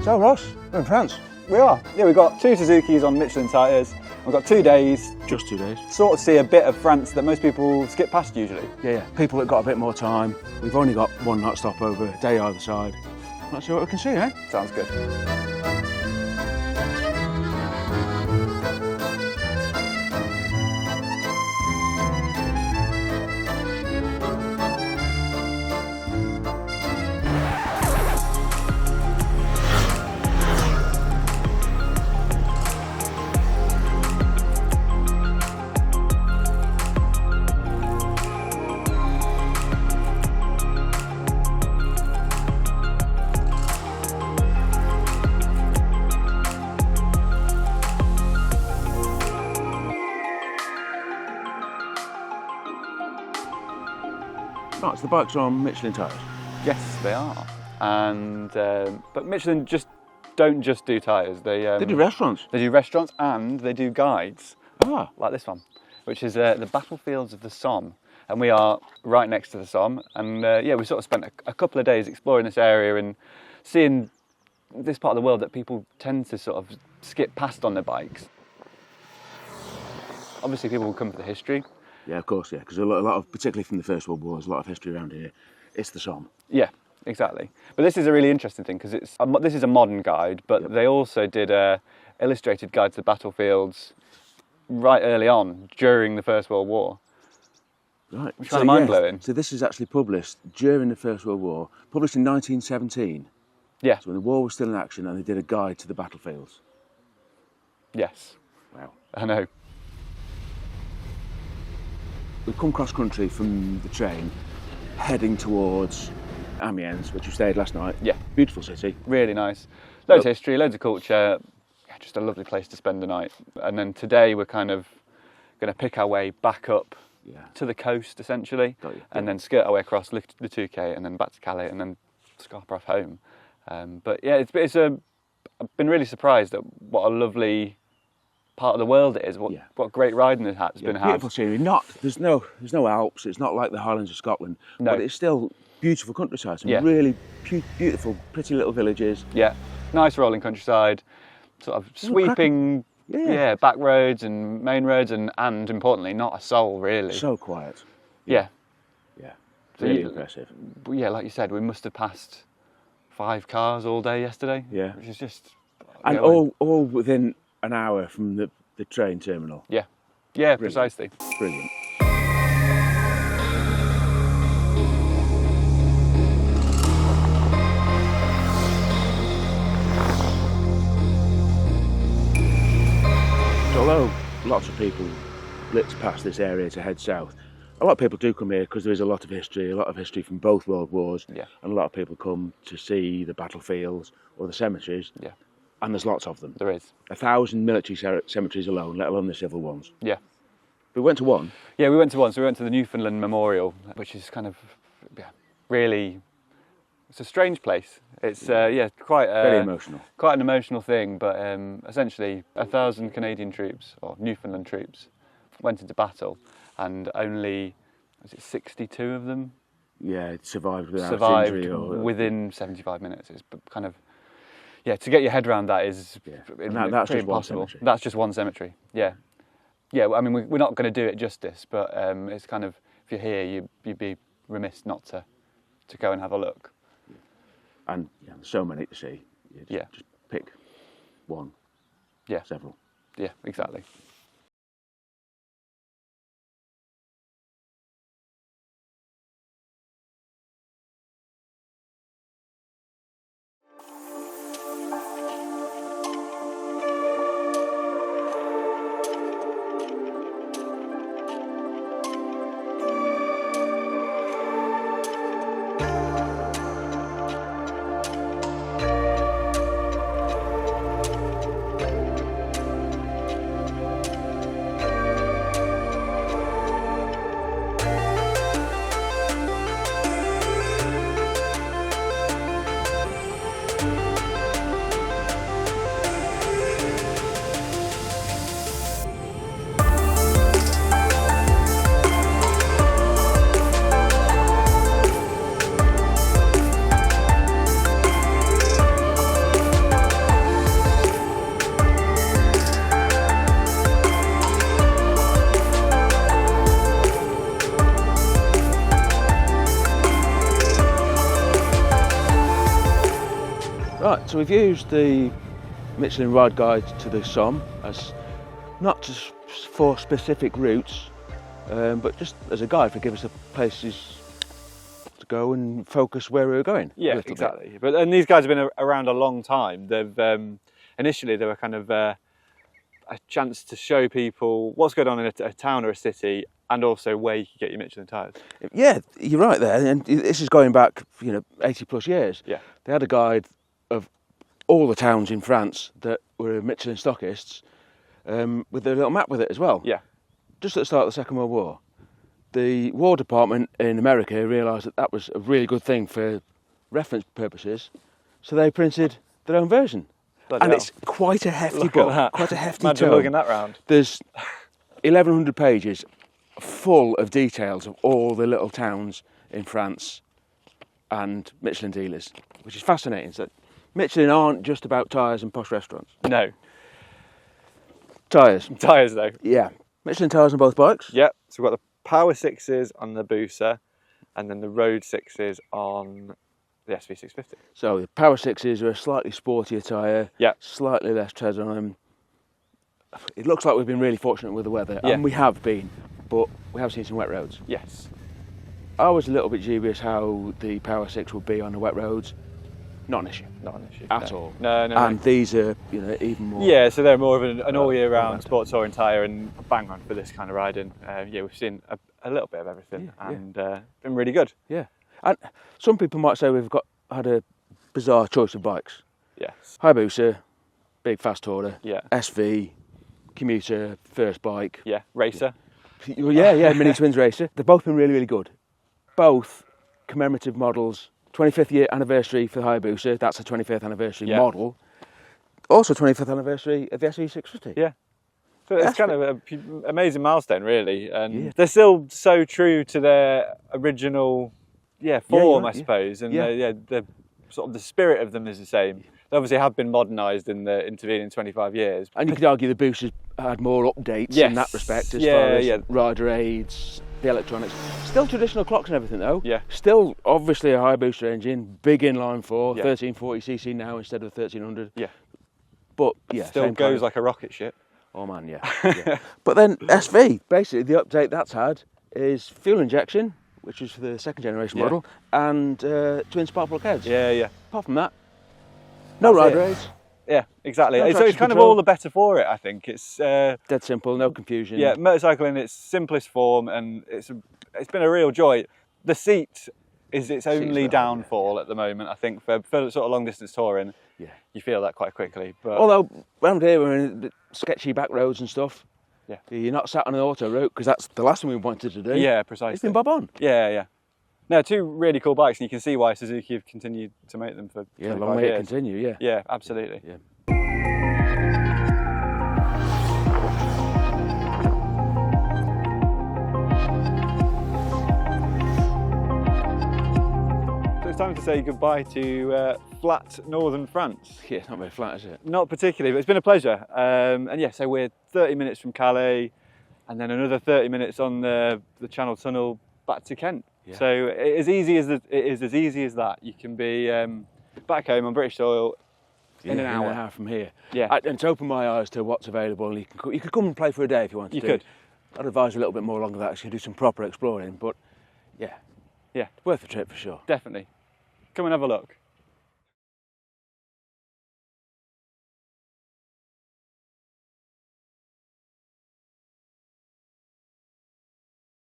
So Ross, we're in France. We are. Yeah, we've got 2 Suzukis on Michelin tyres. We've got 2 days. Just 2 days. Sort of see a bit of France that most people skip past usually. Yeah. People that got a bit more time. We've only got 1 night stopover, a day either side. Let's see what we can see, eh? Sounds good. Right, so the bikes are on Michelin tyres. Yes, they are. And but Michelin don't just do tyres. They do restaurants. They do restaurants and they do guides. Ah. Like this one, which is the battlefields of the Somme. And we are right next to the Somme. And yeah, we sort of spent a couple of days exploring this area and seeing this part of the world that people tend to sort of skip past on their bikes. Obviously, people will come for the history. Yeah, of course, yeah, because a lot of, particularly from the First World War, there's a lot of history around here. It's the Somme. Yeah, exactly. But this is a really interesting thing because this is a modern guide, but they also did a illustrated guide to the battlefields right early on during the First World War. Right. Which is kind of mind-blowing. So this is actually published during the First World War, published in 1917. Yeah. So when the war was still in action, and they did a guide to the battlefields. Yes. Wow. I know. We've come cross country from the train, heading towards Amiens, which we stayed last night. Yeah. Beautiful city. Really nice. Loads of history, loads of culture. Yeah, just a lovely place to spend the night. And then today we're kind of going to pick our way back up to the coast, essentially, and then skirt our way across the 2K and then back to Calais and then scarper off home. But yeah, I've been really surprised at what a lovely part of the world it is. What great riding it has been had. Beautiful scenery. There's no Alps. It's not like the Highlands of Scotland, but it's still beautiful countryside. Some really beautiful, pretty little villages. Yeah, nice rolling countryside, sort of sweeping, back roads and main roads, and importantly, not a soul really. So quiet. Yeah. Yeah. Really impressive. Yeah, like you said, we must have passed 5 cars all day yesterday. Yeah. Which is just. And all within an hour from the train terminal. Yeah. Yeah, precisely. Brilliant. So although lots of people blitz past this area to head south, a lot of people do come here because there is a lot of history from both World Wars, and a lot of people come to see the battlefields or the cemeteries. Yeah. And there's lots of them. There is. 1,000 military cemeteries alone, let alone the civil ones. Yeah. We went to one. Yeah, we went to one. So we went to the Newfoundland Memorial, which is kind of, really, it's a strange place. It's, quite... very emotional. Quite an emotional thing, but essentially 1,000 Canadian troops, or Newfoundland troops, went into battle, and only, 62 of them? Yeah, survived without injury. Or within 75 minutes. It's kind of... Yeah, to get your head around that is that's just impossible. One cemetery. That's just one cemetery. Yeah, yeah. I mean, we're not going to do it justice, but it's kind of, if you're here, you'd be remiss not to go and have a look. And there's so many to see. Just pick one. Yeah. Several. Yeah, exactly. Right, so we've used the Michelin ride guide to the Somme as not just for specific routes, but just as a guide for give us the places to go and focus where we were going. Yeah, exactly. And these guys have been around a long time. They've initially they were kind of a chance to show people what's going on in a town or a city, and also where you can get your Michelin tyres. Yeah, you're right there, and this is going back 80 plus years. Yeah, they had a guide of all the towns in France that were Michelin stockists, with a little map with it as well. Yeah. Just at the start of the Second World War, the War Department in America realised that was a really good thing for reference purposes, so they printed their own version. Bloody hell. It's quite a hefty book, quite a hefty Imagine tome. lugging that round. There's 1,100 pages full of details of all the little towns in France and Michelin dealers, which is fascinating. So Michelin aren't just about tyres and posh restaurants. No. Tyres. Tyres though. Yeah. Michelin tyres on both bikes. Yep. So we've got the Power 6s on the Hayabusa, and then the Road 6s on the SV650. So the Power 6s are a slightly sportier tyre, Yep. slightly less tread on them. It looks like we've been really fortunate with the weather, Yeah. and we have been, but we have seen some wet roads. Yes. I was a little bit dubious how the Power 6 would be on the wet roads. Not an issue. Not an issue. At all. No. And these are, even more. Yeah, so they're more of an all-year-round sport touring tyre, and bang on for this kind of riding. Yeah, we've seen a little bit of everything, and been really good. Yeah. And some people might say we've had a bizarre choice of bikes. Yes. Hayabusa, big fast tourer. Yeah. SV, commuter, first bike. Yeah, racer. Yeah, Mini Twins racer. They've both been really, really good. Both commemorative models. 25th year anniversary for the Hayabusa. That's a 25th anniversary model. Also 25th anniversary of the SV650. Yeah. So it's kind of an amazing milestone, really. And they're still so true to their original form, I suppose. And the sort of the spirit of them is the same. They obviously have been modernised in the intervening 25 years. And you could argue the Boost has had more updates in that respect as far as rider aids, the electronics. Still traditional clocks and everything though. Yeah. Still obviously a Hayabusa engine, big inline 4, 1340cc now instead of 1300. Yeah. But still goes like a rocket ship. Oh man, yeah. But then SV, basically the update that's had is fuel injection, which was for the second generation model, and twin spark plug heads. Yeah. Apart from that, no rider aids. Yeah, exactly. No So it's kind of all the better for it, I think. It's dead simple, no confusion. Yeah, motorcycle in its simplest form, and it's been a real joy. The seat is its only downfall at the moment, I think, for sort of long distance touring. Yeah, you feel that quite quickly. But although around here we're in the sketchy back roads and stuff. Yeah, you're not sat on an auto route because that's the last thing we wanted to do. Yeah, precisely. It's been bob on. Yeah. No, two really cool bikes, and you can see why Suzuki have continued to make them for 25 long may years. it continue. Yeah. Yeah, absolutely. Yeah. It's time to say goodbye to flat northern France. Yeah, it's not very flat, is it? Not particularly, but it's been a pleasure. And yeah, so we're 30 minutes from Calais, and then another 30 minutes on the Channel Tunnel back to Kent. Yeah. So it is as easy as that. You can be back home on British soil in an hour from here. Yeah, and to open my eyes to what's available. You could come and play for a day if you wanted to. You could. I'd advise a little bit more longer than that, so you can do some proper exploring. But yeah, worth the trip for sure. Definitely. Come and have a look.